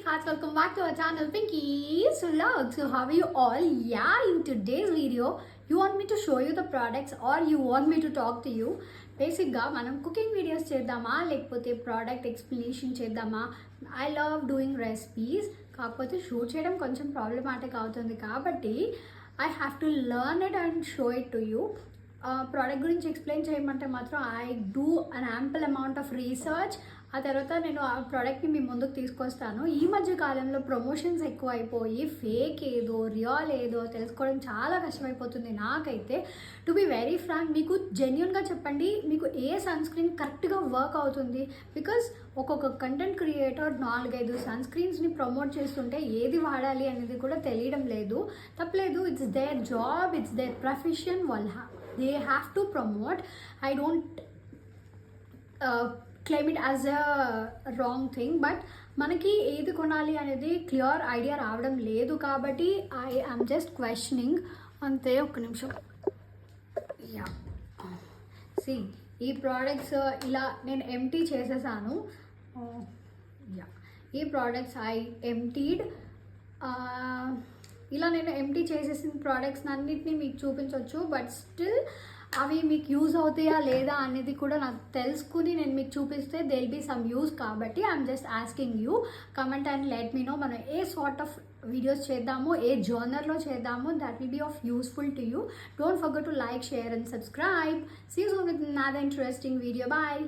hearts, welcome back to our channel Pinky's Vlog. So how are you all? Yeah, in today's video you want me to show you the products or you want me to talk to you. బేసిక్గా మనం cooking videos చేద్దామా లేకపోతే product explanation చేద్దామా. I love doing recipes, కాకపోతే shoot చేయడం కొంచెం problematic అవుతుంది కాబట్టి I have to learn it and show it to you. Product గురించి ఎక్స్ప్లెయిన్ చేయమంటే మాత్రం I do an ample amount of research. ఆ తర్వాత నేను ఆ ప్రోడక్ట్ని మీ ముందుకు తీసుకొస్తాను. ఈ మధ్య కాలంలో ప్రమోషన్స్ ఎక్కువ అయిపోయి ఫేక్ ఏదో రియల్ ఏదో తెలుసుకోవడం చాలా కష్టమైపోతుంది నాకైతే. టు బి వెరీ ఫ్రాంక్, మీకు జెన్యున్గా చెప్పండి, మీకు ఏ సన్ స్క్రీన్ కరెక్ట్గా వర్క్ అవుతుంది. బికాస్ ఒక్కొక్క కంటెంట్ క్రియేటర్ 4-5 సన్ స్క్రీన్స్ని ప్రమోట్ చేస్తుంటే ఏది వాడాలి అనేది కూడా తెలియడం లేదు. తప్పలేదు, it's their job, it's there profession, they have to promote. I don't claim it as a wrong thing, but మనకి ఏది కొనాలి అనేది క్లియర్ ఐడియా రావడం లేదు కాబట్టి ఐ యామ్ జస్ట్ క్వశ్చనింగ్ అంతే. ఒక్క నిమిషం. యా సి, ఈ ప్రోడక్ట్స్ ఇలా నేను ఎంటీ చేసేసాను. యా, ఈ ప్రోడక్ట్స్ ఐ ఎంటీడ్. ఇలా నేను ఎంటీ చేసేసిన ప్రోడక్ట్స్ అన్నిటిని మీకు చూపించవచ్చు, బట్ స్టిల్ అవి మీకు యూజ్ అవుతాయా లేదా అనేది కూడా నాకు తెలుసుకుని నేను మీకు చూపిస్తే they will be some use. కాబట్టి I'm just asking you, comment and let me know మనం ఏ సార్ట్ ఆఫ్ వీడియోస్ చేద్దాము, ఏ జర్నర్లో చేద్దాము. That will be of useful to you. Don't forget to like, share and subscribe. See you soon with another interesting video. Bye.